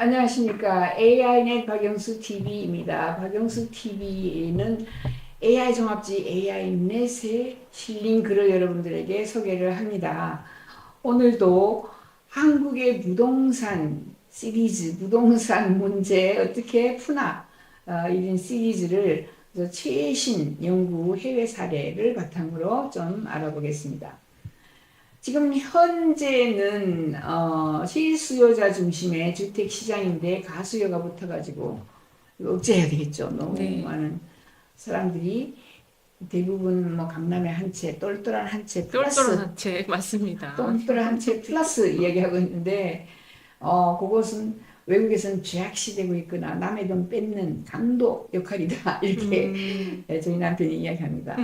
안녕하십니까. AI넷 박영수 TV입니다. 박영수 TV는 AI 종합지 AI넷에 실린 글을 여러분들에게 소개를 합니다. 오늘도 한국의 부동산 시리즈, 부동산 문제 어떻게 푸나, 이런 시리즈를 최신 연구 해외 사례를 바탕으로 좀 알아보겠습니다. 지금 현재는 실수요자 중심의 주택 시장인데 가수요가 붙어가지고 이거 억제해야 되겠죠. 너무 네. 많은 사람들이 대부분 뭐 강남의 한 채, 똘똘한 한 채 똘똘한 플러스 한채 맞습니다. 똘똘한 한 채 플러스 이야기하고 있는데 그것은 외국에서는 죄악시되고 있거나 남의 돈 뺏는 강도 역할이다 이렇게 음, 저희 남편이 이야기합니다.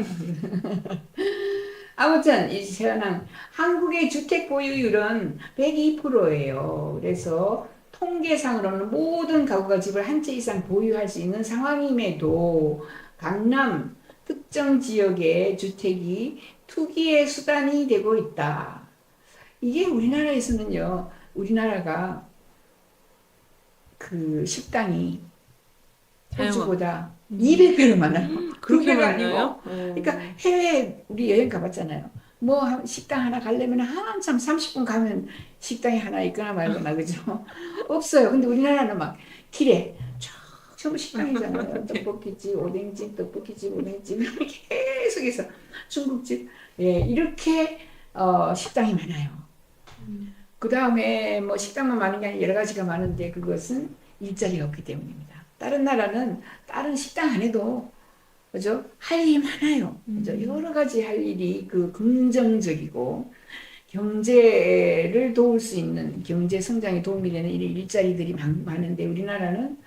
아무튼 이 현황 한국의 주택 보유율은 102%예요. 그래서 통계상으로는 모든 가구가 집을 한 채 이상 보유할 수 있는 상황임에도 강남 특정 지역의 주택이 투기의 수단이 되고 있다. 이게 우리나라에서는요. 우리나라가 그 식당이 다양하고. 호주보다 200배로 많아요. 두 그렇게 배가 아니고. 많나요? 그러니까 해외 우리 여행 가봤잖아요. 뭐 식당 하나 가려면 한참 30분 가면 식당이 하나 있거나 말거나 그죠? 없어요. 근데 우리나라는 막 길에 쭉 식당이잖아요. 네. 떡볶이집, 오뎅집, 떡볶이집, 오뎅집 이렇게 계속해서 중국집 예, 이렇게 식당이 많아요. 그 다음에 뭐 식당만 많은 게 아니라 여러 가지가 많은데 그것은 일자리가 없기 때문입니다. 다른 나라는 다른 식당 안 해도 그죠? 할 일이 많아요. 그죠? 음, 여러 가지 할 일이 그 긍정적이고 경제를 도울 수 있는 경제 성장에 도움이 되는 일자리들이 많은데 우리나라는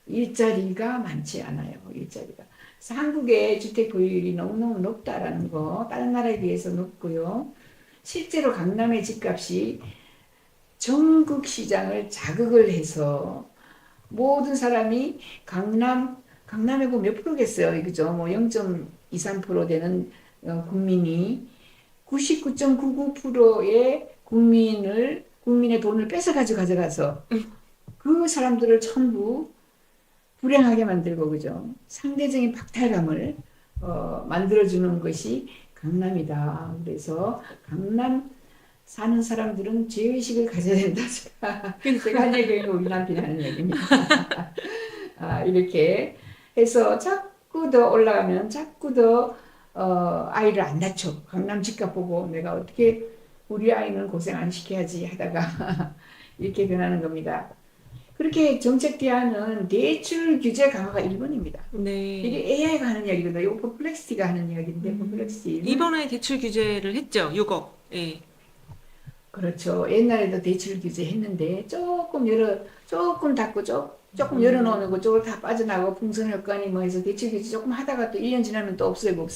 일자리가 많지 않아요. 일자리가. 그래서 한국의 주택 보유율이 너무너무 높다라는 거 다른 나라에 비해서 높고요. 실제로 강남의 집값이 전국 시장을 자극을 해서 모든 사람이 강남에 몇 프로겠어요. 그죠? 뭐 0.23% 되는 국민이 99.99%의 국민의 돈을 뺏어가지고 가져가서 그 사람들을 전부 불행하게 만들고, 그죠? 상대적인 박탈감을 만들어주는 것이 강남이다. 그래서 강남 사는 사람들은 죄의식을 가져야 된다. 제가 한 얘기는 우리 남편이 하는 얘기입니다. 이렇게 해서 자꾸 더 올라가면 자꾸 더 아이를 안 낳죠. 강남 집값 보고 내가 어떻게 우리 아이는 고생 안 시켜야지 하다가 이렇게 변하는 겁니다. 그렇게 정책 대안은 대출 규제 강화가 1번입니다. 이게 네. AI가 하는 이야기거든요. 이거 퍼플렉시티가 하는 이야기인데 퍼플렉시티는 이번에 대출 규제를 했죠. 6억. 예. 그렇죠. 옛날에도 대출 규제 했는데 조금 닫고 조금 열어놓는 음, 거 쪽을 다 빠져나가고 풍선 효과니 뭐 해서 대출 규제 조금 하다가 또 1년 지나면 또 없애고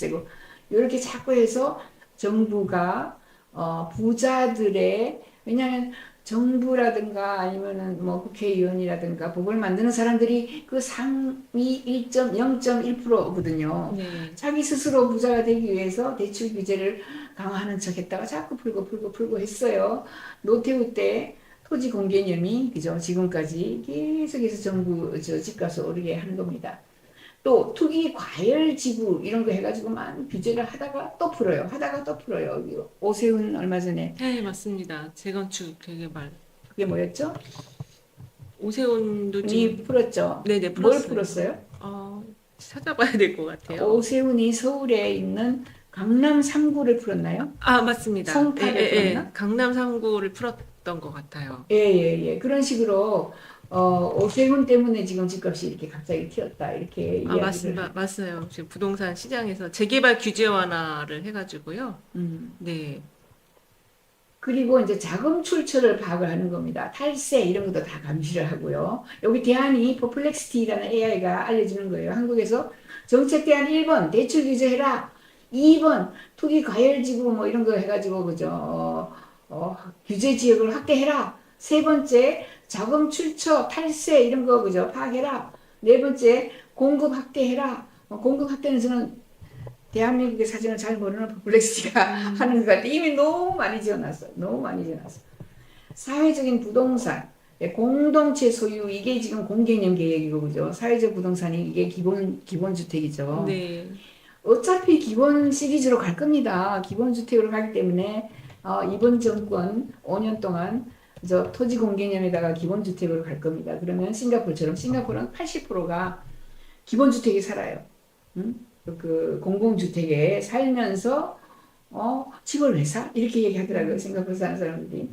이렇게 자꾸 해서 정부가 부자들의 왜냐하면 정부라든가 아니면은 뭐 국회의원이라든가 법을 만드는 사람들이 그 상위 0.1%거든요. 네. 자기 스스로 부자가 되기 위해서 대출 규제를 강화하는 척 했다가 자꾸 풀고 했어요. 노태우 때 토지 공개념이 그죠? 지금까지 계속해서 정부 집값을 오르게 하는 겁니다. 또 투기 과열 지구 이런 거 해가지고 만 규제를 하다가 또 풀어요. 하다가 또 풀어요. 오세훈 얼마 전에 네, 맞습니다. 재건축 되게 그게 뭐였죠? 오세훈도 이 지금, 풀었죠. 네네, 뭘 풀었어요. 풀었어요? 찾아봐야 될 것 같아요. 오세훈이 서울에 있는 강남 3구를 풀었나요? 아, 맞습니다. 예, 예, 송파를 예. 풀었나? 강남 3구를 풀었던 것 같아요. 예, 예, 예. 그런 식으로 오세훈 때문에 지금 집값이 이렇게 갑자기 튀었다. 이렇게 아, 이야기를 맞아요. 지금 부동산 시장에서 재개발 규제 완화를 해가지고요. 음. 네. 그리고 이제 자금 출처를 파악을 하는 겁니다. 탈세 이런 것도 다 감시를 하고요. 여기 대안이 퍼플렉시티라는 AI가 알려주는 거예요. 한국에서 정책 대안 1번 대출 규제해라. 2번 투기 과열지구 뭐 이런 거 해가지고 그죠. 규제 지역을 확대해라. 세 번째 자금 출처 탈세 이런 거 그죠. 파악해라. 네 번째 공급 확대해라. 공급 확대는 저는 대한민국의 사정을 잘 모르는 블랙시가 하는 것 같아. 이미 너무 많이 지어놨어. 너무 많이 지어놨어. 사회적인 부동산, 공동체 소유 이게 지금 공개념 계획이고 그죠? 사회적 부동산이 이게 기본 주택이죠. 네. 어차피 기본 시리즈로 갈 겁니다. 기본 주택으로 가기 때문에 이번 정권 5년 동안 저 토지 공개념에다가 기본 주택으로 갈 겁니다. 그러면 싱가포르처럼 싱가포르는 80%가 기본 주택에 살아요. 응? 그 공공주택에 살면서 집을 왜 사? 이렇게 얘기하더라고요. 싱가포르 사는 사람들이.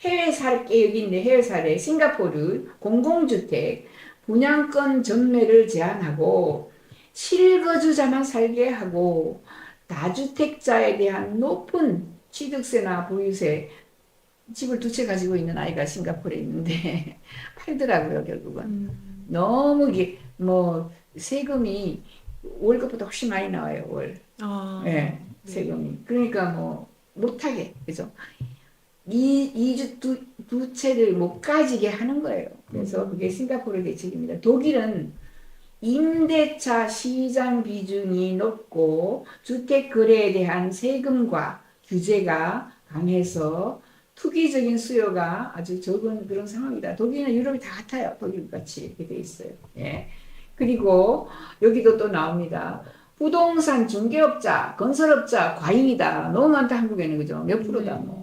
해외 살게 여기 있네. 해외 살에 싱가포르 공공주택 분양권 전매를 제한하고 실거주자만 살게 하고 다주택자에 대한 높은 취득세나 보유세 집을 두 채 가지고 있는 아이가 싱가포르에 있는데 팔더라고요 결국은. 너무 이게 뭐 세금이 월급보다 훨씬 많이 나와요 월. 아, 예, 네. 세금이. 그러니까 뭐 못하게 그죠. 두 채를 못 가지게 하는 거예요. 그래서 그게 싱가포르 대책입니다. 독일은 임대차 시장 비중이 높고 주택 거래에 대한 세금과 규제가 강해서 투기적인 수요가 아주 적은 그런 상황이다. 독일은 유럽이 다 같아요. 독일 같이 이렇게 돼 있어요. 예. 그리고 여기도 또 나옵니다. 부동산 중개업자, 건설업자 과잉이다. 너무 많다 한국에는 그죠? 몇 프로다 뭐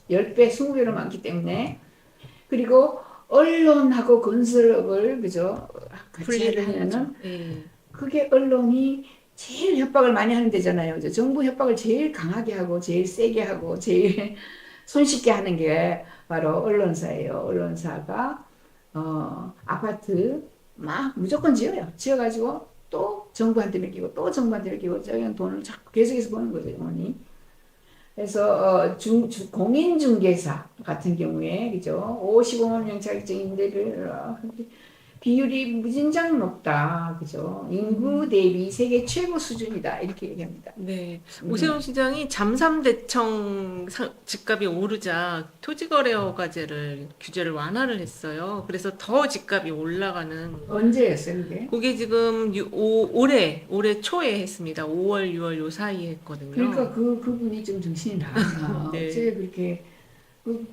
10배, 20배로 많기 때문에. 그리고 언론하고 건설업을 그죠? 같이 분리를 하려면은 해야죠. 네. 그게 언론이 제일 협박을 많이 하는 데잖아요. 그죠? 정부 협박을 제일 강하게 하고 제일 세게 하고 제일 손쉽게 하는 게 바로 언론사예요. 언론사가 아파트 막 무조건 지어요. 지어가지고 또 정부한테 맡기고 또 정부한테 맡기고 저기는 돈을 자꾸 계속해서 버는 거죠, 어머니. 그래서 공인중개사 같은 경우에 그죠? 55만 명 자격증 임대를 비율이 무진장 높다, 그죠? 인구 대비 세계 최고 수준이다 이렇게 얘기합니다. 네. 오세훈 시장이 잠삼대청 집값이 오르자 토지거래허가제를 규제를 완화를 했어요. 그래서 더 집값이 올라가는. 언제였어요, 그게? 그게 지금 올해 초에 했습니다. 5월, 6월 요 사이에 했거든요. 그러니까 그분이 좀 정신이 나갔나. 네. 어째 그렇게,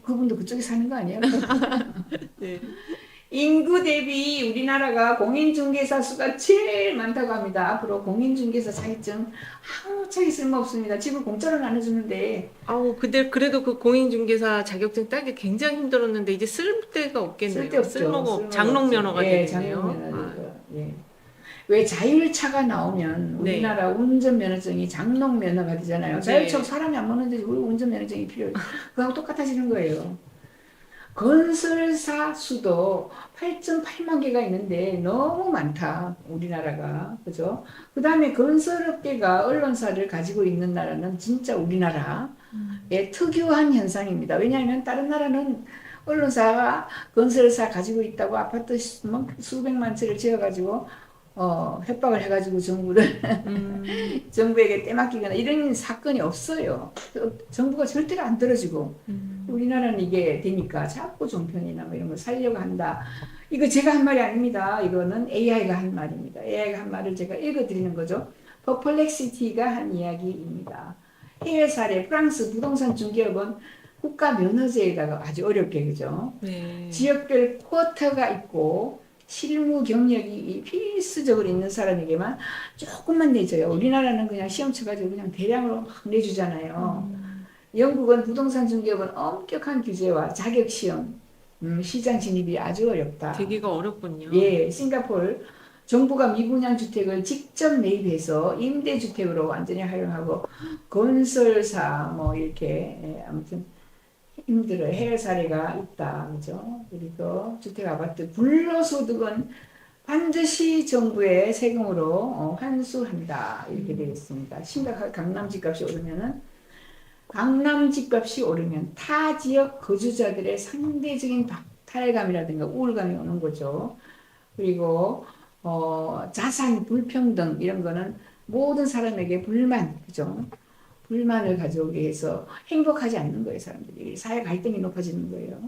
그분도 그쪽에 사는 거 아니에요? 네. 인구 대비 우리나라가 공인중개사 수가 제일 많다고 합니다. 앞으로 공인중개사 자격증 아무짝에 쓸모없습니다. 집을 공짜로 나눠주는데 아우, 근데 그래도 그 공인중개사 자격증 따기 굉장히 힘들었는데 이제 쓸 데가 없겠네요. 쓸데없죠. 쓸모가 장롱 쓸모없죠. 면허가 예, 되겠네요. 장롱면허가. 예. 왜 자율차가 나오면 네. 우리나라 운전면허증이 장롱면허가 되잖아요. 네. 자율차가 사람이 안 먹는데 왜 운전면허증이 필요해요? 그거하고 똑같아지는 거예요. 건설사 수도 8.8만 개가 있는데 너무 많다, 우리나라가. 그죠? 그 다음에 건설업계가 언론사를 가지고 있는 나라는 진짜 우리나라의 특유한 현상입니다. 왜냐하면 다른 나라는 언론사가 건설사 가지고 있다고 아파트 수백만 채를 지어가지고 협박을 해가지고 정부에게 떼맡기거나 이런 사건이 없어요. 정부가 절대로 안 들어주고. 우리나라는 이게 되니까 자꾸 종편이나 뭐 이런 거 살려고 한다. 이거 제가 한 말이 아닙니다. 이거는 AI가 한 말입니다. AI가 한 말을 제가 읽어드리는 거죠. 퍼플렉시티가 한 이야기입니다. 해외 사례, 프랑스 부동산 중개업은 국가 면허제에다가 아주 어렵게 그죠. 네. 지역별 쿼터가 있고 실무 경력이 필수적으로 있는 사람에게만 조금만 내줘요. 우리나라는 그냥 시험 쳐가지고 그냥 대량으로 막 내주잖아요. 영국은 부동산 중개업은 엄격한 규제와 자격 시험, 시장 진입이 아주 어렵다. 되기가 어렵군요. 예, 싱가포르 정부가 미분양 주택을 직접 매입해서 임대주택으로 완전히 활용하고 건설사 뭐 이렇게 아무튼 힘들어요. 해외 사례가 있다, 그죠? 그리고 주택 아파트 불로소득은 반드시 정부의 세금으로 환수한다 이렇게 되어 있습니다. 심각하게 강남 집값이 오르면 타 지역 거주자들의 상대적인 박탈감이라든가 우울감이 오는 거죠. 그리고 자산 불평등 이런 거는 모든 사람에게 그죠? 불만을 가져오게 해서 행복하지 않는 거예요, 사람들이. 사회 갈등이 높아지는 거예요.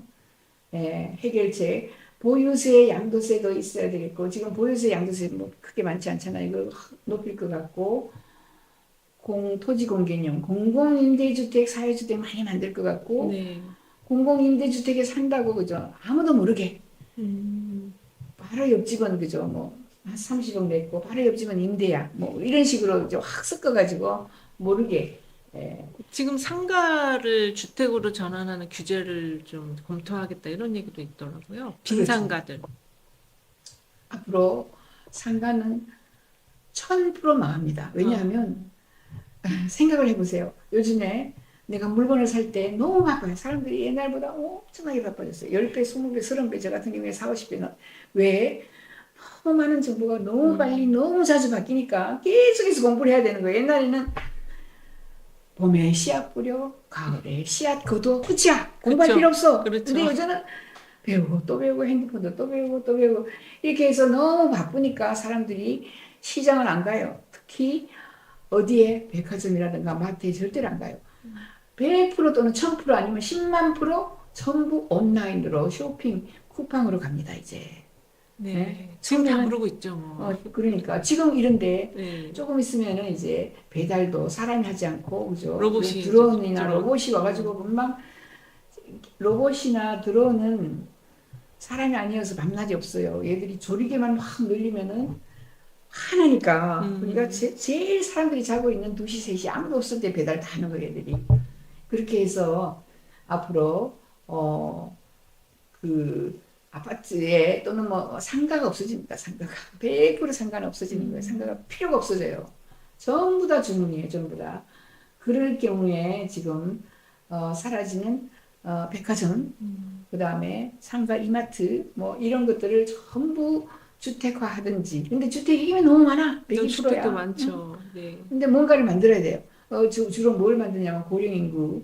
예, 해결책. 보유세, 양도세도 있어야 되겠고, 지금 보유세, 양도세 뭐 크게 많지 않잖아요. 이거 높일 것 같고, 토지공개념, 공공임대주택, 사회주택 많이 만들 것 같고, 네. 공공임대주택에 산다고 그죠? 아무도 모르게 음. 바로 옆집은 그죠? 뭐 한 30억 냈고 바로 옆집은 임대야. 뭐 이런 식으로 이제 확 섞어가지고 모르게. 예. 지금 상가를 주택으로 전환하는 규제를 좀 검토하겠다 이런 얘기도 있더라고요. 빈 그렇죠. 상가들. 앞으로 상가는 1000% 망합니다. 왜냐하면 생각을 해보세요. 요즘에 내가 물건을 살 때 너무 바빠요. 사람들이 옛날보다 엄청나게 바빠졌어요. 10배, 20배, 30배, 저 같은 경우에 4, 50배는. 왜? 너무 많은 정보가 너무 빨리, 너무 자주 바뀌니까 계속해서 공부를 해야 되는 거예요. 옛날에는 봄에 씨앗 뿌려, 가을에 씨앗 거둬, 끝이야. 공부할 그쵸. 필요 없어. 그렇죠. 근데 요즘은 배우고 또 배우고 핸드폰도 또 배우고 또 배우고 이렇게 해서 너무 바쁘니까 사람들이 시장을 안 가요. 특히 어디에 백화점이라든가 마트에 절대로 안 가요. 100% 또는 1000% 아니면 10만 프로 전부 온라인으로 쇼핑 쿠팡으로 갑니다 이제. 네. 네? 지금 다 처음에는 그러고 있죠, 뭐. 그러니까 지금 이런데 네. 조금 있으면은 이제 배달도 사람이 하지 않고 그죠? 로봇이 이제 드론이나 드론. 로봇이 와가지고 금방 로봇이나 드론은 사람이 아니어서 밤낮이 없어요. 얘들이 조리개만 확 늘리면은 화나니까. 그러니까 제일 사람들이 자고 있는 2시, 3시 아무도 없을 때 배달 다 하는 거예요, 얘들이. 그렇게 해서 앞으로 그 아파트에 또는 뭐 상가가 없어집니다. 상가가 100% 상가는 없어지는 거예요. 상가가 필요가 없어져요. 전부 다 주문이에요. 전부 다. 그럴 경우에 지금 사라지는 백화점, 그 다음에 상가, 이마트 뭐 이런 것들을 전부 주택화하든지. 근데 주택이 이미 너무 많아. 또 주택도 102%야. 많죠. 네. 근데 뭔가를 만들어야 돼요. 주로 뭘 만드냐면 고령인구,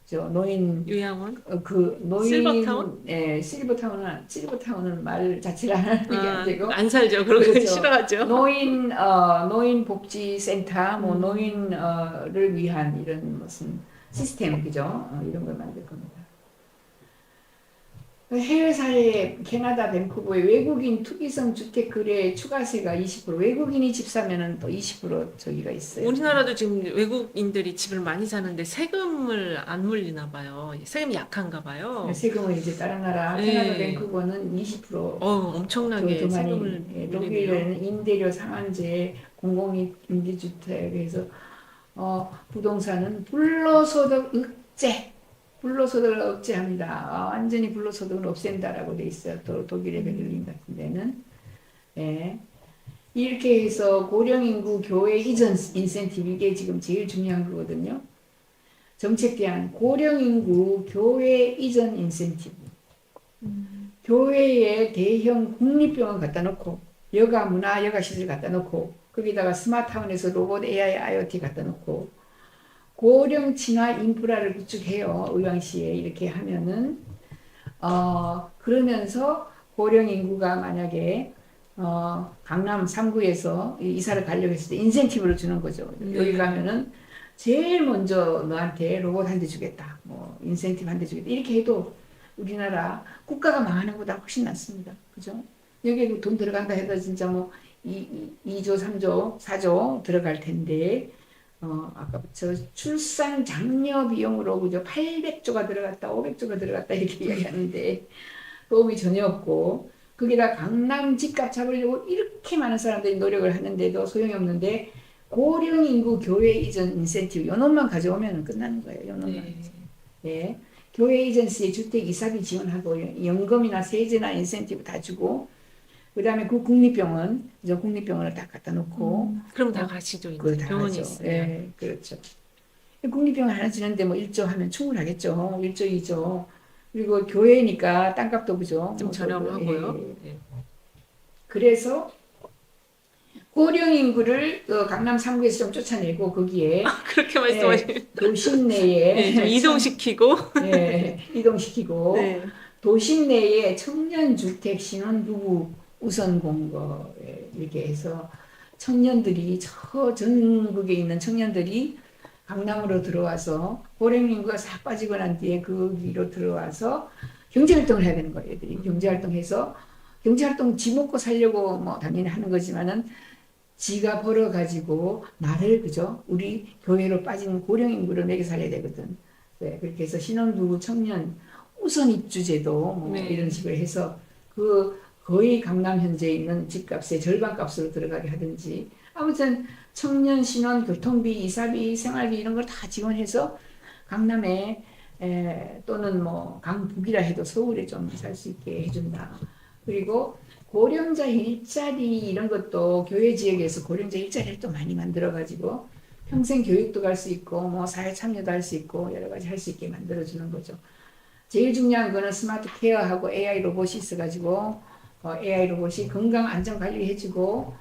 저 노인, 요양원? 그 실버타운? 노인, 실버타운은 말 자체를 안 하는 게 안 되고, 안 살죠. 그런 건 그렇죠. 싫어하죠. 노인 복지센터, 뭐 노인을 위한 이런 무슨 시스템, 그죠? 이런 걸 만들 겁니다. 해외 사례 캐나다 밴쿠버의 외국인 투기성 주택 거래 추가세가 20%, 외국인이 집 사면은 또 20% 저기가 있어요. 우리나라도 지금 외국인들이 집을 많이 사는데 세금을 안 물리나 봐요. 세금이 약한가 봐요. 세금을 이제 다른 나라 네. 캐나다 밴쿠버는 20% 엄청나게 더 많이. 세금을 물리네요. 독일은 임대료 상한제, 공공임대주택에서 부동산은 불로소득을 억제합니다. 완전히 불로소득을 없앤다라고 돼 있어요. 또 독일의 베를린 같은 데는. 예. 이렇게 해서 고령인구 교외 이전 인센티브, 이게 지금 제일 중요한 거거든요. 정책 대안 고령인구 교외 이전 인센티브. 교외에 대형 국립병원 갖다 놓고 여가 문화 여가 시설 갖다 놓고 거기다가 스마트타운에서 로봇 AI IoT 갖다 놓고 고령 친화 인프라를 구축해요. 의왕시에 이렇게 하면은 그러면서 고령 인구가 만약에 강남 3구에서 이사를 가려고 했을 때 인센티브를 주는 거죠. 여기 가면은 제일 먼저 너한테 로봇 한 대 주겠다. 뭐 인센티브 한 대 주겠다. 이렇게 해도 우리나라 국가가 망하는 것보다 훨씬 낫습니다. 그죠? 여기에 돈 들어간다 해도 진짜 뭐 2조, 3조, 4조 들어갈 텐데 아까 저 출산 장려 비용으로 그죠? 800조가 들어갔다, 500조가 들어갔다 이렇게 이야기하는데 도움이 전혀 없고 거기다 강남 집값 잡으려고 이렇게 많은 사람들이 노력을 하는데도 소용이 없는데 고령 인구 교외 이전 인센티브 요 놈만 가져오면 끝나는 거예요. 요 놈만. 네. 예. 교외 이전 시에 주택 이사비 지원하고 연금이나 세제나 인센티브 다 주고 그다음에 그 국립병원 이제 국립병원을 다 갖다 놓고 그럼 다 가시죠. 이제 그걸 다 병원이 하죠. 있으면. 예, 그렇죠. 국립병원 하나 지는데 뭐 1조 하면 충분하겠죠. 1조, 2조. 그리고 교회니까 땅값도 그죠. 좀 저렴하고요. 예. 네. 그래서 고령 인구를 강남 3구에서 좀 쫓아내고 거기에 그렇게 말씀하시면 도심 내에 네, 좀 이동시키고 이동시키고 네. 도심 내에 청년 주택 신혼부부 우선 공거 이렇게 해서 청년들이 저 전국에 있는 청년들이 강남으로 들어와서 고령 인구가 싹 빠지고 난 뒤에 거기로 들어와서 경제활동을 해야 되는 거예요. 애들이 경제활동해서 경제활동 지 먹고 살려고 뭐 당연히 하는 거지만은 지가 벌어가지고 나를 그죠? 우리 교회로 빠진 고령 인구를 먹여 살려야 되거든. 네, 그렇게 해서 신혼부부 청년 우선 입주제도 뭐 네. 이런 식으로 해서 그 거의 강남 현재 있는 집값의 절반 값으로 들어가게 하든지 아무튼 청년 신혼 교통비 이사비 생활비 이런 걸 다 지원해서 강남에 또는 뭐 강북이라 해도 서울에 좀 살 수 있게 해준다. 그리고 고령자 일자리 이런 것도 교외 지역에서 고령자 일자리를 또 많이 만들어가지고 평생 교육도 갈 수 있고 뭐 사회 참여도 할 수 있고 여러 가지 할 수 있게 만들어주는 거죠. 제일 중요한 거는 스마트 케어하고 AI 로봇이 있어가지고 AI 로봇이 건강 안전 관리 해주고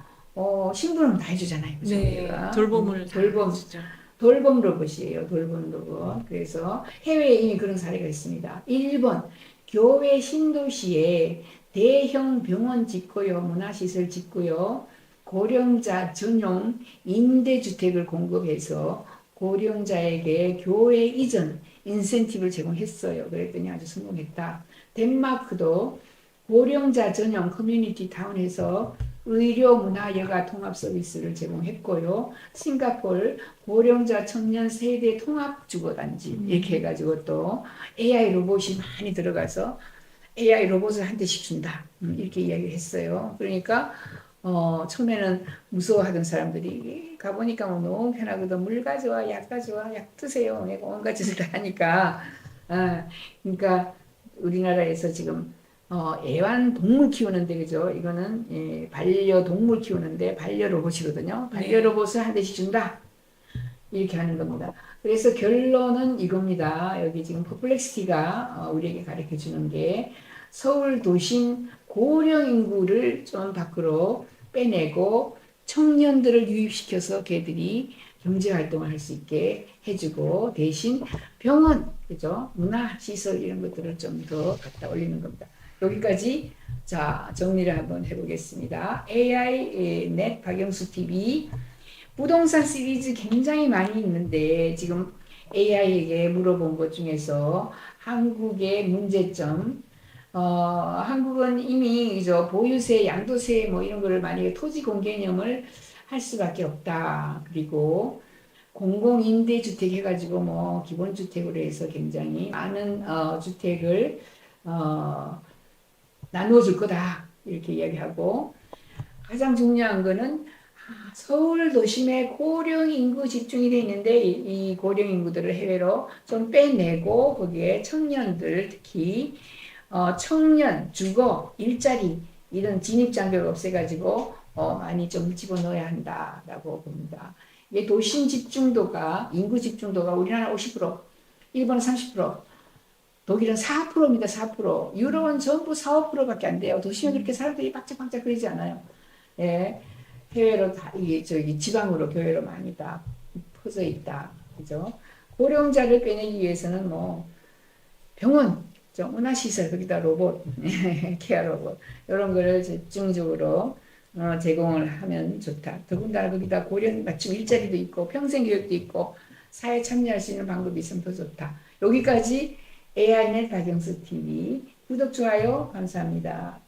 신부름 다 해주잖아요. 그죠? 네, 얘가. 돌봄을 다 돌봄 해주죠. 돌봄 로봇이에요. 돌봄 로봇. 그래서 해외에 이미 그런 사례가 있습니다. 일본 교외 신도시에 대형 병원 짓고요. 문화시설 짓고요. 고령자 전용 임대주택을 공급해서 고령자에게 교외 이전 인센티브를 제공했어요. 그랬더니 아주 성공했다. 덴마크도 고령자 전용 커뮤니티 타운에서 의료, 문화, 여가 통합 서비스를 제공했고요. 싱가포르 고령자 청년 세대 통합 주거단지 이렇게 해가지고 또 AI 로봇이 많이 들어가서 AI 로봇을 한 대씩 준다. 이렇게 이야기를 했어요. 그러니까 처음에는 무서워하던 사람들이 가보니까 뭐 너무 편하거든. 물 가져와, 약 가져와, 약 드세요. 내가 온갖 짓을 다 하니까. 그러니까 우리나라에서 지금 애완동물 키우는데 그죠? 이거는 반려동물 키우는데 반려로봇이거든요. 반려로봇을 한 대씩 준다. 이렇게 하는 겁니다. 그래서 결론은 이겁니다. 여기 지금 퍼플렉시티가 우리에게 가르쳐 주는 게 서울 도심 고령 인구를 좀 밖으로 빼내고 청년들을 유입시켜서 걔들이 경제 활동을 할 수 있게 해주고 대신 병원, 그죠? 문화시설 이런 것들을 좀 더 갖다 올리는 겁니다. 여기까지 자 정리를 한번 해보겠습니다. AI 넷 박영수 TV 부동산 시리즈 굉장히 많이 있는데 지금 AI에게 물어본 것 중에서 한국의 문제점 한국은 이미 저 보유세, 양도세 뭐 이런 거를 만약에 토지 공개념을 할 수밖에 없다. 그리고 공공임대주택 해가지고 뭐 기본주택으로 해서 굉장히 많은 주택을 나누어줄 거다. 이렇게 이야기하고 가장 중요한 거는 서울 도심에 고령 인구 집중이 돼 있는데 이 고령 인구들을 해외로 좀 빼내고 거기에 청년들 특히 청년, 주거, 일자리 이런 진입장벽을 없애가지고 많이 좀 집어넣어야 한다라고 봅니다. 이게 도심 집중도가 인구 집중도가 우리나라 50%, 일본은 30%, 독일은 4%입니다. 4%. 유럽은 전부 4, 5%밖에 안 돼요. 도심에 그렇게 사람들이 박짝박짝 그러지 않아요. 예. 해외로 다, 저기 지방으로 교회로 많이 다 퍼져 있다. 그죠? 고령자를 빼내기 위해서는 뭐 병원, 문화시설, 거기다 로봇, 케어 로봇, 이런 거를 집중적으로 제공을 하면 좋다. 더군다나 거기다 고령 맞춤 일자리도 있고 평생 교육도 있고 사회 참여할 수 있는 방법이 있으면 더 좋다. 여기까지 AI넷 박영수 TV 구독, 좋아요 감사합니다.